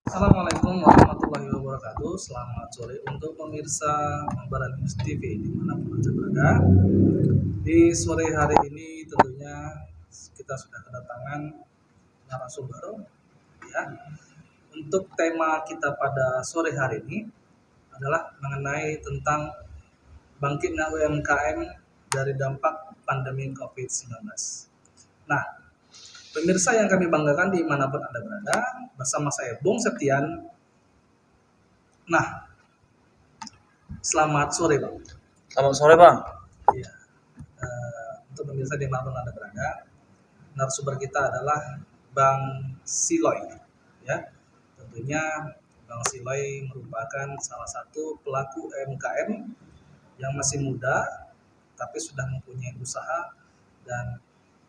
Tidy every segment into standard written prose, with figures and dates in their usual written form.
Assalamualaikum warahmatullahi wabarakatuh. Selamat sore untuk pemirsa Barat News TV dimanapun Anda berada. Di sore hari ini tentunya kita sudah kedatangan narasumber ya. Untuk tema kita pada sore hari ini adalah mengenai tentang bangkitnya UMKM dari dampak pandemi COVID-19. Nah, pemirsa yang kami banggakan dimanapun Anda berada, bersama saya Bung Septian. Nah, selamat sore Bang. Selamat sore Bang. Iya. Untuk pemirsa dimanapun Anda berada, narasumber kita adalah Bang Siloy. Ya, tentunya Bang Siloy merupakan salah satu pelaku UMKM yang masih muda, tapi sudah mempunyai usaha dan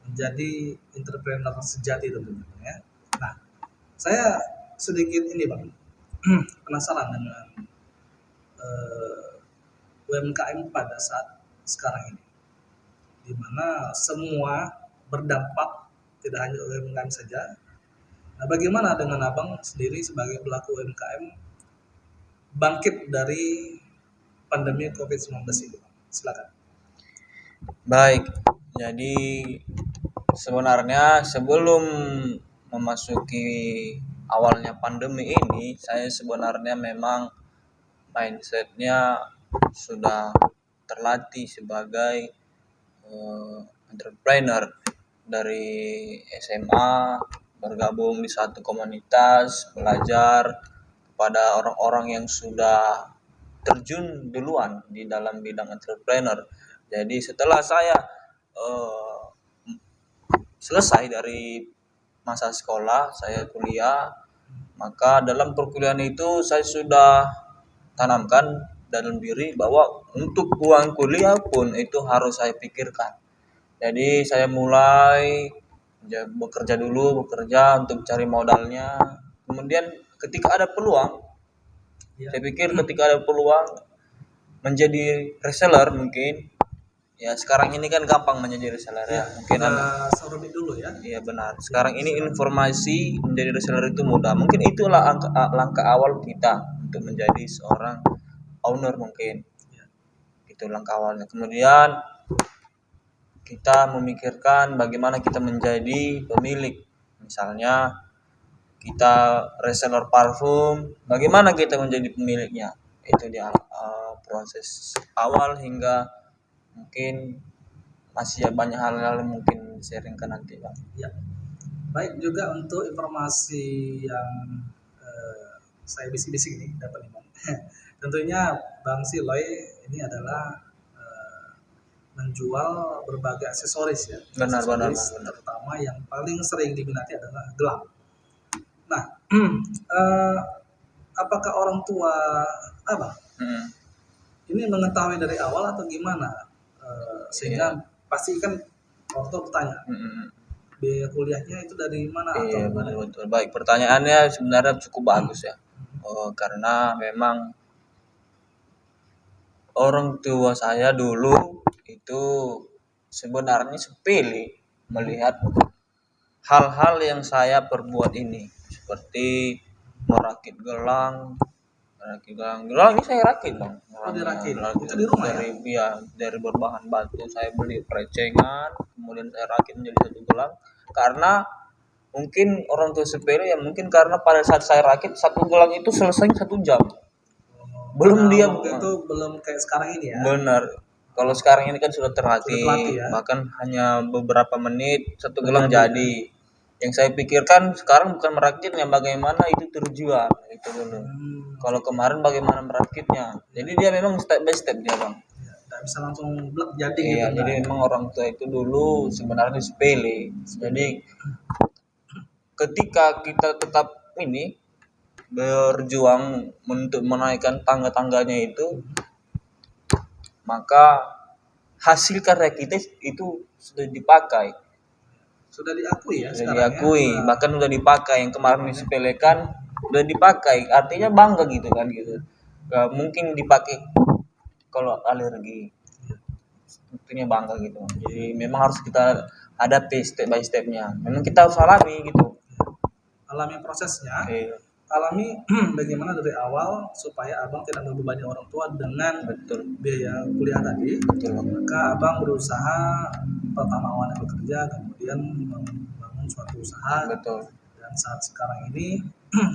menjadi entrepreneur sejati tentunya. Ya. Nah, saya sedikit ini Bang, penasaran dengan UMKM pada saat sekarang ini, di mana semua berdampak, tidak hanya UMKM saja. Nah, bagaimana dengan Abang sendiri sebagai pelaku UMKM bangkit dari pandemi COVID-19 ini? Silakan. Baik. Jadi sebenarnya sebelum memasuki awalnya pandemi ini, saya sebenarnya memang mindsetnya sudah terlatih sebagai entrepreneur dari SMA, bergabung di satu komunitas, belajar kepada orang-orang yang sudah terjun duluan di dalam bidang entrepreneur. Jadi setelah saya selesai dari masa sekolah, saya kuliah, maka dalam perkuliahan itu saya sudah tanamkan dalam diri bahwa untuk uang kuliah pun itu harus saya pikirkan. Jadi saya mulai bekerja untuk cari modalnya. Kemudian ketika ada peluang, saya pikir ketika ada peluang menjadi reseller mungkin. Ya sekarang ini kan gampang menjadi reseller ya. Mungkin Sorobit dulu ya. Iya benar. Sekarang ini informasi menjadi reseller itu mudah. Mungkin itulah langkah awal kita untuk menjadi seorang owner mungkin. Itu langkah awalnya. Kemudian kita memikirkan bagaimana kita menjadi pemilik. Misalnya kita reseller parfum, bagaimana kita menjadi pemiliknya? Itu dia proses awal hingga mungkin masih banyak hal-hal yang mungkin sharingkan nanti Bang. Ya. Baik, juga untuk informasi yang saya bisik-bisik ini dapat Bang. Tentunya Bang Siloy ini adalah menjual berbagai aksesoris ya. Benar. Terutama yang paling sering diminati adalah gelang. Nah, apakah orang tua Abang ini mengetahui dari awal atau gimana? Sehingga pasti kan orang tua bertanya, biaya kuliahnya itu dari mana? Iya betul. Baik, pertanyaannya sebenarnya cukup bagus ya. Karena memang orang tua saya dulu itu sebenarnya sepele melihat hal-hal yang saya perbuat ini, seperti merakit gelang. Gelang ini saya rakit Bang. Dirakit. Itu di rumah dari berbahan batu saya beli perecengan, kemudian saya rakit menjadi satu gelang. Karena mungkin orang tua sepele ya, mungkin karena pada saat saya rakit satu gelang itu selesai 1 jam. Belum dia itu belum kayak sekarang ini ya. Benar. Kalau sekarang ini kan sudah terlatih ya. bahkan hanya beberapa menit satu gelang jadi. Yang saya pikirkan sekarang bukan merakitnya, bagaimana itu terjual itu dulu. Kalau kemarin bagaimana merakitnya. Jadi dia memang step by step dia Bang. Tidak bisa langsung blek jadi Iya, gitu. jadi memang orang tua itu dulu sebenarnya sepele. Jadi ketika kita tetap ini berjuang untuk menaikkan tangga-tangganya itu, maka hasil karya kita itu sudah dipakai. Sudah diakui ya. Sudah diakui, bahkan sudah dipakai. Yang kemarin disepelekan sudah dipakai. Artinya bangga gitu kan gitu. Gak mungkin dipakai kalau alergi. Tentunya bangga gitu. Jadi memang harus kita hadapi step by stepnya. Memang kita harus alami gitu. Alami prosesnya. alami bagaimana dari awal supaya abang tidak membebani orang tua dengan betul biaya kuliah tadi. betul Bang. Maka abang berusaha pertama awalnya bekerja, kemudian membangun suatu usaha, betul dan saat sekarang ini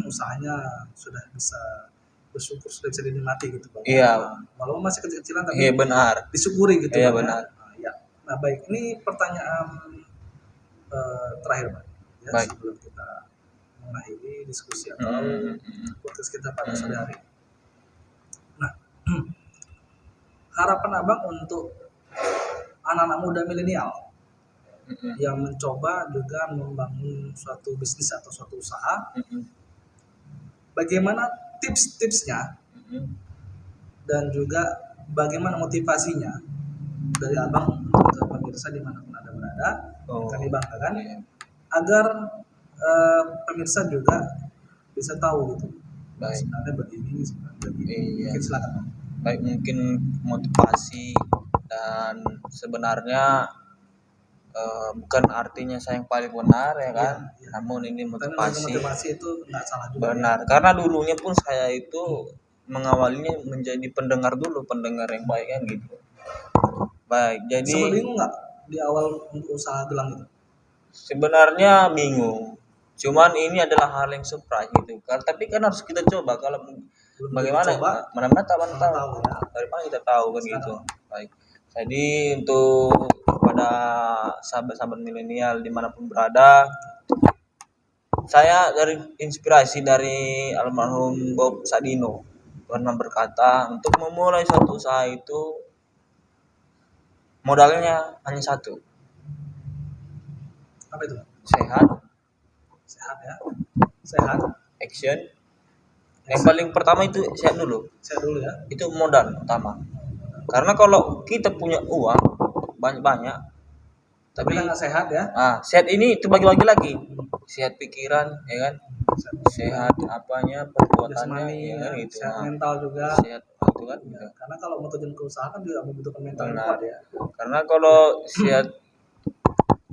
usahanya sudah bisa bersyukur, sudah bisa dinikmati gitu bang. Iya. Walaupun masih kecil-kecilan tapi Iya benar. disyukuri gitu Iya Bang, benar. ya. Nah baik, ini pertanyaan terakhir Bang, ya, Baik. sebelum kita mengakhiri diskusi atau podcast kita pada sore hari. Nah, harapan abang untuk anak-anak muda milenial yang mencoba juga membangun suatu bisnis atau suatu usaha, bagaimana tips-tipsnya dan juga bagaimana motivasinya dari abang ke pemirsa dimanapun anda berada, kami banggakan, agar pemirsa juga bisa tahu gitu. Baik. Sebenarnya begini, sebenarnya begini. Iya. Mungkin silakan. Baik, mungkin motivasi dan sebenarnya bukan artinya saya yang paling benar ya kan, Iya. namun ini Tapi motivasi. motivasi itu nggak salah juga. Benar, karena dulunya pun saya itu mengawalinya menjadi pendengar dulu, pendengar yang baik kan gitu. Baik, jadi Sempat bingung nggak di awal untuk usaha gelang itu? sebenarnya bingung. Cuman ini adalah hal yang surprise gitu kan. Tapi kan harus kita coba kalau Belum bagaimana coba, mana tahu tahu ya. dari mana kita tahu kan Sekarang. gitu. Baik. Jadi untuk kepada sahabat-sahabat milenial dimanapun berada, saya dari inspirasi dari almarhum Bob Sadino pernah berkata untuk memulai suatu usaha itu modalnya hanya satu, Apa itu? sehat, Sehat ya. Sehat. action. Yang paling pertama itu sehat dulu. Sehat dulu ya. Itu modal utama. Karena kalau kita punya uang banyak-banyak, Tapi tapi nggak sehat ya. sehat ini itu bagi-bagi lagi. Sehat pikiran, ya kan? Sehat apanya, perbuatannya, Jasmani, ya kan gitu. sehat mental juga. Sehat itu kan. Ya, karena kalau mau terjun ke usaha kan juga membutuhkan mental yang Benar. kuat ya. Karena kalau sehat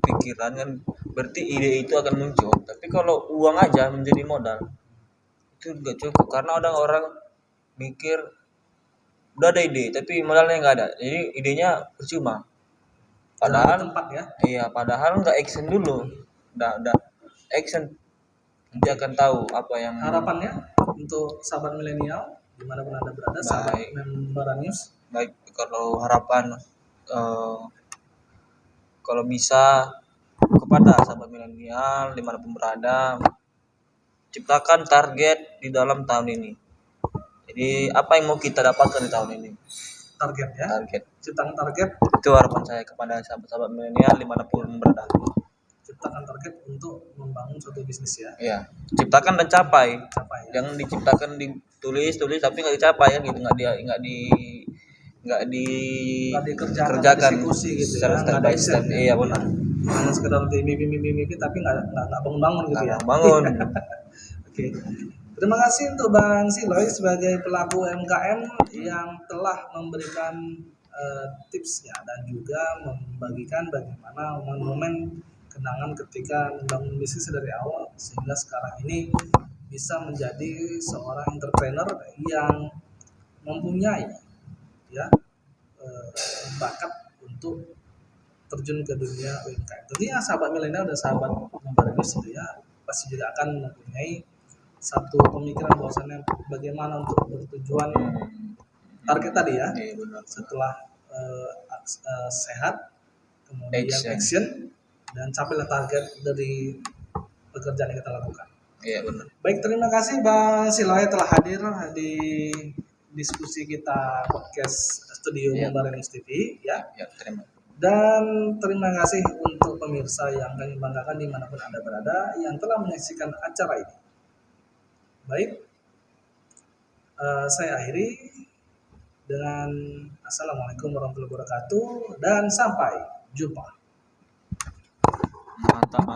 pikiran kan berarti ide itu akan muncul. Tapi kalau uang aja menjadi modal itu nggak cukup, karena ada orang mikir udah ada ide tapi modalnya nggak ada, jadi idenya percuma. Padahal tempat ya. iya, padahal nggak action dulu. Udah action nanti akan tahu apa yang Harapannya untuk sahabat milenial dimanapun anda berada, sahabat member news. Baik, kalau harapan kalau bisa kepada sahabat milenial dimanapun berada, ciptakan target di dalam tahun ini. Jadi apa yang mau kita dapatkan di tahun ini? Target ya. Target. Ciptakan target. Itu harapan saya kepada sahabat-sahabat milenial dimanapun berada. Ciptakan target untuk membangun suatu bisnis ya. Iya. Ciptakan dan capai. Capai ya. Jangan diciptakan ditulis tapi nggak dicapai ya gitu, nggak dikerjakan eksekusi gitu secara ya. step by step. Iya benar. Hanya sekedar mimpi tapi nggak bangun gitu ya. Bangun. Oke. Terima kasih untuk Bang Siloy sebagai pelaku UMKM yang telah memberikan tipsnya dan juga membagikan bagaimana momen-momen kenangan ketika membangun bisnis dari awal sehingga sekarang ini bisa menjadi seorang entrepreneur yang mempunyai ya bakat untuk terjun ke dunia UMKM. Tentunya sahabat milenial dan sahabat member news itu ya pasti juga akan mempunyai satu pemikiran bahwasannya bagaimana untuk bertujuan target tadi ya. Setelah sehat, kemudian action dan capailah target dari pekerjaan yang kita lakukan. Iya benar. Baik, terima kasih Bang Siloy telah hadir di diskusi kita podcast studio Member News TV ya. Ya, terima. Dan terima kasih untuk pemirsa yang kami banggakan dimanapun Anda berada yang telah menyaksikan acara ini. Baik, saya akhiri dengan Assalamualaikum warahmatullahi wabarakatuh dan sampai jumpa. Mantap.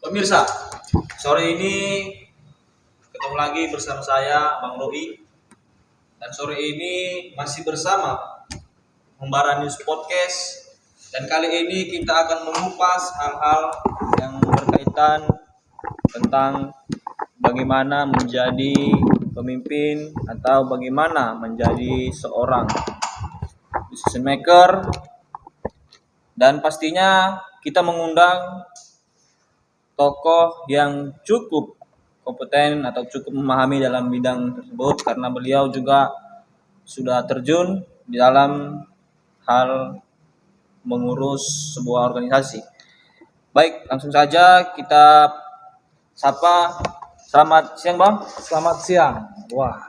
Pemirsa, sore ini ketemu lagi bersama saya Bang Robi Dan sore ini masih bersama Membara News Podcast. Dan kali ini kita akan mengupas hal-hal yang berkaitan tentang bagaimana menjadi pemimpin atau bagaimana menjadi seorang decision maker. Dan pastinya kita mengundang tokoh yang cukup kompeten atau cukup memahami dalam bidang tersebut karena beliau juga sudah terjun di dalam hal mengurus sebuah organisasi. Baik, langsung saja kita sapa. Selamat siang, Bang. Selamat siang. Wah,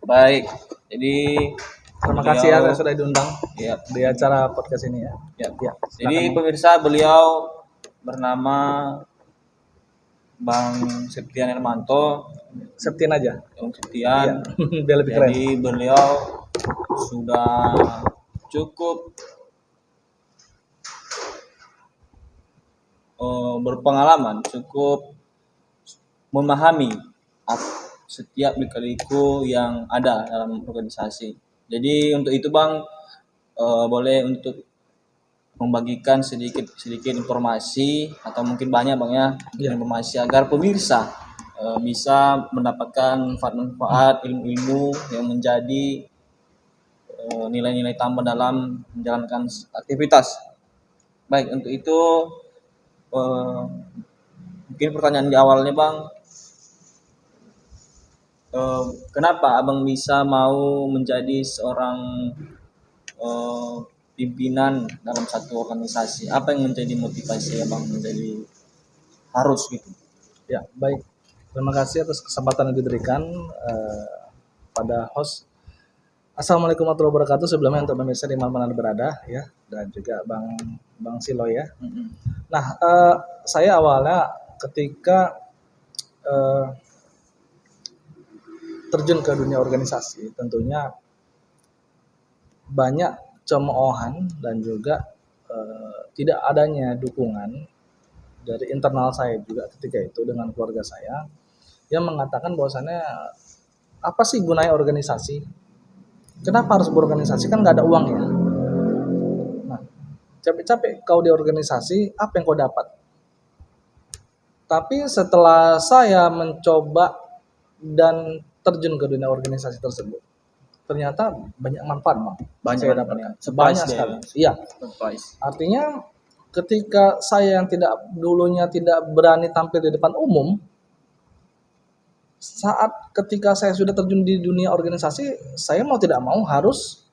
Baik. Jadi terima kasih ya saya sudah diundang ya, di acara podcast ini ya. ya. Ya, Jadi silakan. pemirsa, beliau bernama Bang Septian Hermanto. Septin aja. Bang Septian. Iya. Biar lebih keren. Jadi beliau sudah cukup berpengalaman, cukup memahami setiap lika-liku yang ada dalam organisasi. Jadi untuk itu Bang, boleh untuk membagikan sedikit informasi atau mungkin banyak Bang ya, informasi agar pemirsa bisa mendapatkan manfaat ilmu-ilmu yang menjadi nilai-nilai tambah dalam menjalankan aktivitas. Baik, untuk itu mungkin pertanyaan di awalnya Bang, kenapa Abang bisa mau menjadi seorang pimpinan dalam satu organisasi? Apa yang menjadi motivasi Abang menjadi harus gitu? Ya, baik. Terima kasih atas kesempatan yang diberikan pada host. Assalamualaikum warahmatullahi wabarakatuh. Sebelumnya untuk pemirsa di mana berada ya, dan juga Bang Silo ya. Nah, saya awalnya ketika terjun ke dunia organisasi, tentunya banyak cemoohan dan juga tidak adanya dukungan dari internal saya juga ketika itu dengan keluarga saya yang mengatakan bahwasannya apa sih gunanya organisasi? Kenapa harus berorganisasi? Kan nggak ada uang ya. Nah, capek-capek kau di organisasi, apa yang kau dapat? Tapi setelah saya mencoba dan terjun ke dunia organisasi tersebut, ternyata banyak manfaat, Bang. Banyak saya manfaatnya. dapatkan. Banyak sekali. Iya. Artinya ketika saya yang dulunya tidak berani tampil di depan umum, saat ketika saya sudah terjun di dunia organisasi, saya mau tidak mau harus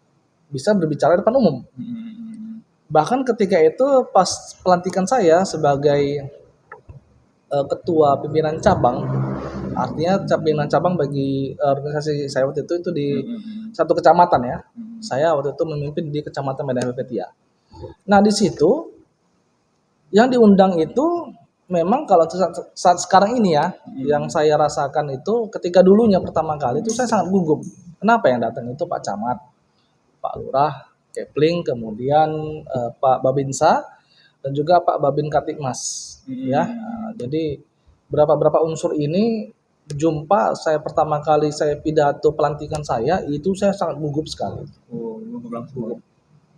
bisa berbicara di depan umum. Bahkan ketika itu pas pelantikan saya sebagai ketua pimpinan cabang, artinya pimpinan cabang bagi organisasi saya waktu itu di satu kecamatan ya. Saya waktu itu memimpin di kecamatan Medan Helvetia. Nah di situ yang diundang itu memang kalau saat sekarang ini ya, yang saya rasakan itu ketika dulunya pertama kali itu saya sangat gugup. Kenapa yang datang itu Pak Camat, Pak Lurah, Kepling, kemudian Pak Babinsa dan juga Pak Babin Kaptipmas. Ya, jadi berapa unsur ini jumpa saya pertama kali saya pidato pelantikan saya itu saya sangat gugup sekali. Gugup,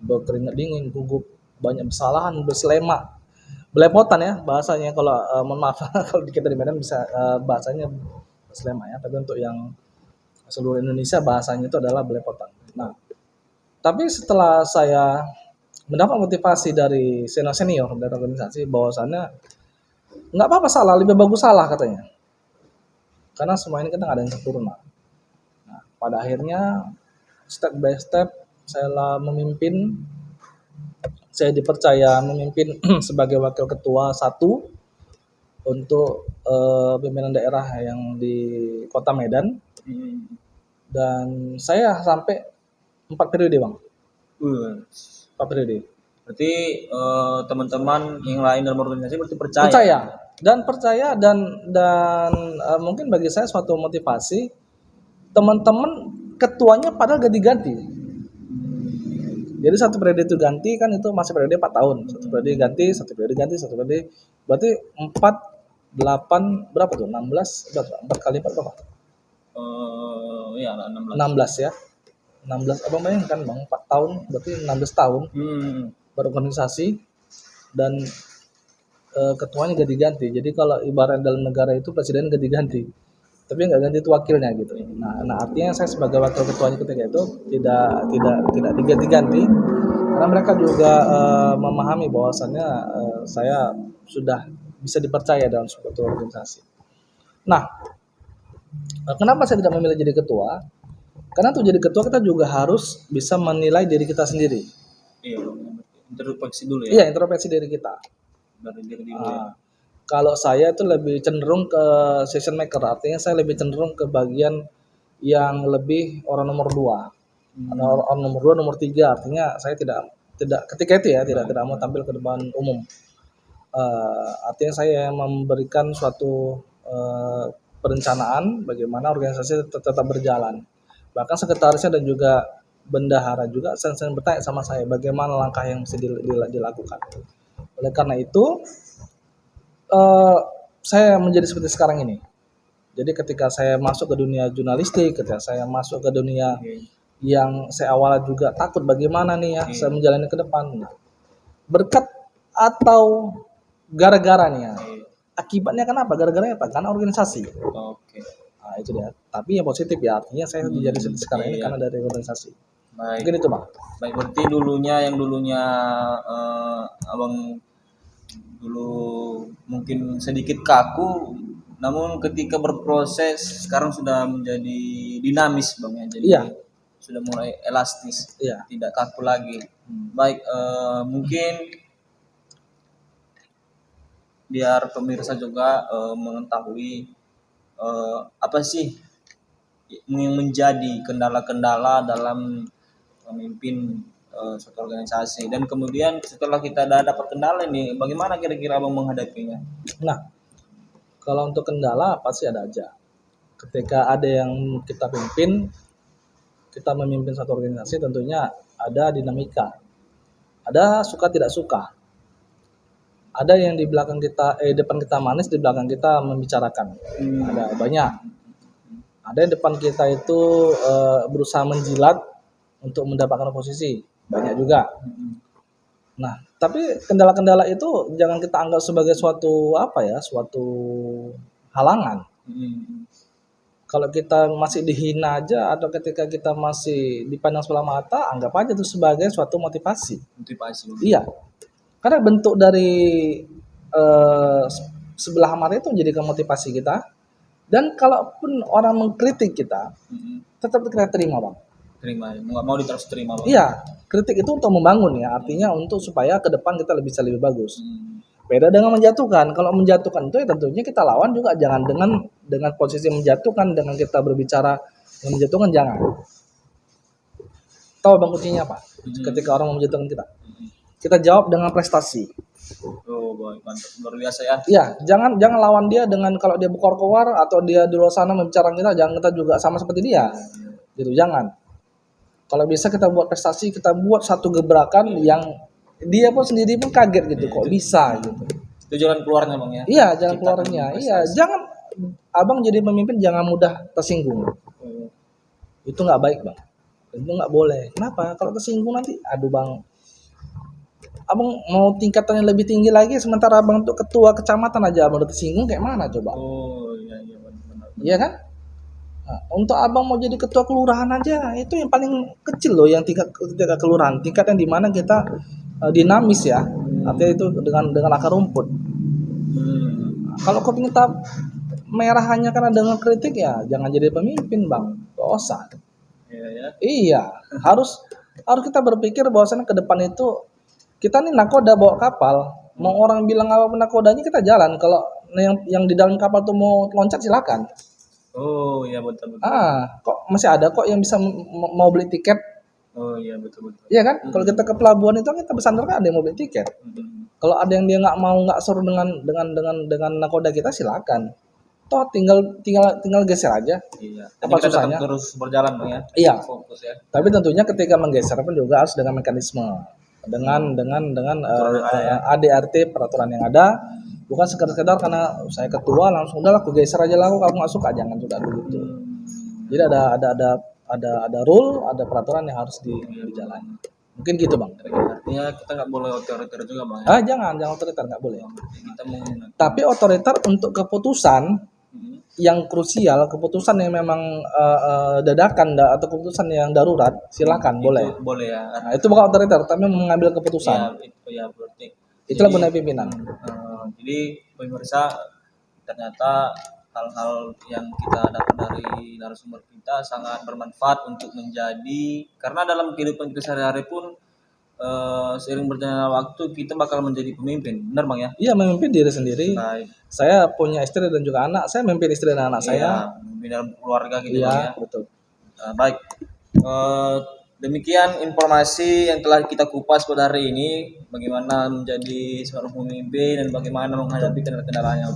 berkeringat dingin, gugup, banyak kesalahan, berselema. Belepotan ya bahasanya kalau mohon maaf kalau kita di Medan bisa bahasanya selema ya, tapi untuk yang seluruh Indonesia bahasanya itu adalah belepotan. Nah, tapi setelah saya mendapat motivasi dari senior dari organisasi bahwasannya nggak apa-apa salah, lebih bagus salah katanya, karena semua ini kita nggak ada yang sempurna. Nah, pada akhirnya step by step saya memimpin. Saya dipercaya memimpin sebagai wakil ketua 1 untuk pimpinan daerah yang di Kota Medan. Dan saya sampai 4 periode, Bang. 4 periode. Berarti teman-teman yang lain dalam organisasi berarti percaya dan mungkin bagi saya suatu motivasi. Teman-teman ketuanya padahal ganti-ganti. Jadi satu periode itu ganti kan, itu masih periode 4 tahun. Satu periode ganti, satu periode ganti, satu periode. Berarti 4, 8, berapa tuh? 16, berapa? 4 kali 4 berapa? Ya 16. 16 ya. 16, abang bayangkan bang, 4 tahun berarti 16 tahun berorganisasi, dan ketuanya ganti-ganti. Jadi kalau ibarat dalam negara itu presiden ganti-ganti, tapi nggak ganti itu wakilnya gitu. Nah artinya saya sebagai wakil ketuanya ketika itu tidak diganti-ganti, karena mereka juga memahami bahwasannya saya sudah bisa dipercaya dalam suatu organisasi. Nah, kenapa saya tidak memilih jadi ketua? Karena untuk jadi ketua kita juga harus bisa menilai diri kita sendiri. Iya, introspeksi dulu ya. Iya, introspeksi diri kita. Dari diri dulu ya. Kalau saya itu lebih cenderung ke decision maker, artinya saya lebih cenderung ke bagian yang lebih orang nomor 2. Orang nomor 2, nomor 3, artinya saya tidak ketika itu ya tidak mau tampil ke depan umum. Artinya saya memberikan suatu perencanaan bagaimana organisasi tetap berjalan. Bahkan sekretarisnya dan juga bendahara juga sering bertanya sama saya bagaimana langkah yang mesti dilakukan. Oleh karena itu saya menjadi seperti sekarang ini. Jadi ketika saya masuk ke dunia jurnalistik, ketika saya masuk ke dunia yang saya awalnya juga takut bagaimana nih ya saya menjalani ke depan. Berkat atau gara-gara nih ya. Akibatnya kenapa? Gara-garanya apa? Karena organisasi. Oke. Nah, itu dia. Tapi yang positif ya, artinya saya menjadi seperti sekarang ini karena dari organisasi. Baik. Mungkin itu bang. Baik, berarti yang dulunya abang dulu mungkin sedikit kaku, namun ketika berproses sekarang sudah menjadi dinamis bang ya, jadi sudah mulai elastis, tidak kaku lagi. Baik, mungkin biar pemirsa juga mengetahui apa sih yang menjadi kendala-kendala dalam memimpin suatu organisasi, dan kemudian setelah kita dapat kendala ini bagaimana kira-kira abang menghadapinya? Nah, kalau untuk kendala pasti ada aja. Ketika ada yang kita pimpin, kita memimpin satu organisasi, tentunya ada dinamika, ada suka tidak suka, ada yang di belakang kita depan kita manis, di belakang kita membicarakan, ada banyak. Ada yang depan kita itu berusaha menjilat untuk mendapatkan posisi, banyak juga. Nah, tapi kendala-kendala itu jangan kita anggap sebagai suatu suatu halangan. Kalau kita masih dihina aja atau ketika kita masih dipandang sebelah mata, anggap aja itu sebagai suatu motivasi. Iya. Karena bentuk dari sebelah mata itu menjadikan motivasi kita. Dan kalaupun orang mengkritik kita, tetap kita terima bang. Terima, nggak mau terus terima bang. Iya, kritik itu untuk membangun ya, artinya untuk supaya ke depan kita bisa lebih bagus. Beda dengan menjatuhkan. Kalau menjatuhkan itu ya tentunya kita lawan juga, jangan dengan posisi menjatuhkan, dengan kita berbicara yang menjatuhkan, jangan. Tahu bang kuncinya apa? Ketika orang menjatuhkan kita jawab dengan prestasi. Oh, mantap, luar biasa ya. Iya, jangan lawan dia dengan kalau dia berkoar-koar atau dia di luar sana membicarakan kita, jangan kita juga sama seperti dia. Gitu, jangan. Kalau bisa kita buat prestasi, kita buat satu gebrakan yang dia pun sendiri pun kaget gitu, kok bisa gitu. Itu jalan keluarnya bang ya? Iya, jalan keluarnya. Iya, jangan abang jadi pemimpin jangan mudah tersinggung. Itu nggak baik bang. Itu nggak boleh. Kenapa? Kalau tersinggung nanti, aduh bang, abang mau tingkatan yang lebih tinggi lagi, sementara abang untuk ketua kecamatan aja abang udah tersinggung, kayak mana coba? Oh iya benar. Iya kan? Nah, untuk abang mau jadi ketua kelurahan aja itu yang paling kecil loh, yang tingkat kelurahan, tingkat yang dimana kita dinamis ya, artinya itu dengan akar rumput. Nah, kalau kau ingin tahap merah hanya karena dengan kritik ya jangan jadi pemimpin bang, gak usah. Iya, harus kita berpikir bahwasannya ke depan itu kita nih nakoda bawa kapal, mau orang bilang apapun nakodanya kita jalan, kalau yang di dalam kapal tuh mau loncat silakan. Oh iya betul. Kok masih ada kok yang bisa mau beli tiket. Oh iya betul. Iya kan? Kalau kita ke pelabuhan itu kita bersandar kan ada yang mau beli tiket. Kalau ada yang dia nggak seru dengan nakoda kita, silakan. Toh tinggal geser aja. Iya. Apa kita susahnya? Tetap terus berjalan bang ya. Iya. Fokus ya. Tapi tentunya ketika menggeser pun juga harus dengan mekanisme, dengan ADRT, peraturan yang ada. Bukan sekedar karena saya ketua langsung udahlah aku geser aja lah, aku nggak suka, jangan juga begitu. Jadi ada ada rule, ada peraturan yang harus dijalani. Mungkin gitu bang. Artinya kita nggak boleh otoriter juga bang. Jangan otoriter, nggak boleh. Kita menggunakan. Tapi otoriter untuk keputusan yang krusial, keputusan yang memang dadakan atau keputusan yang darurat, silakan boleh. Boleh ya. Nah, itu bukan otoriter, tapi mengambil keputusan. Ya, itu ya berarti. Itulah benar pimpinan. Jadi pemirsa, ternyata hal-hal yang kita dapat dari narasumber kita sangat bermanfaat untuk menjadi, karena dalam kehidupan kita sehari-hari pun seiring berjalannya waktu kita bakal menjadi pemimpin, benar bang ya? Iya, memimpin diri sendiri. Baik. Saya punya istri dan juga anak, saya memimpin istri dan anak saya. Memimpin dalam keluarga gitu iya, ya. Betul. Baik. Demikian informasi yang telah kita kupas pada hari ini, bagaimana menjadi seorang pemimpin dan bagaimana menghadapi kendala-kendalanya.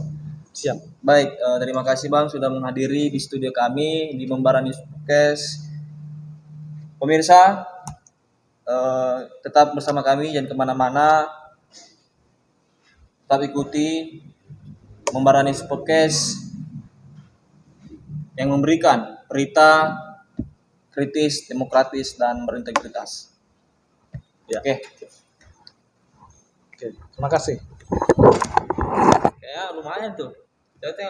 Siap. Baik, terima kasih bang sudah menghadiri di studio kami di Membara News Podcast. Pemirsa, tetap bersama kami, jangan kemana-mana, tetap ikuti Membara News Podcast yang memberikan berita kritis, demokratis, dan berintegritas. Ya. Oke, terima kasih. Kayak lumayan tuh. Oke.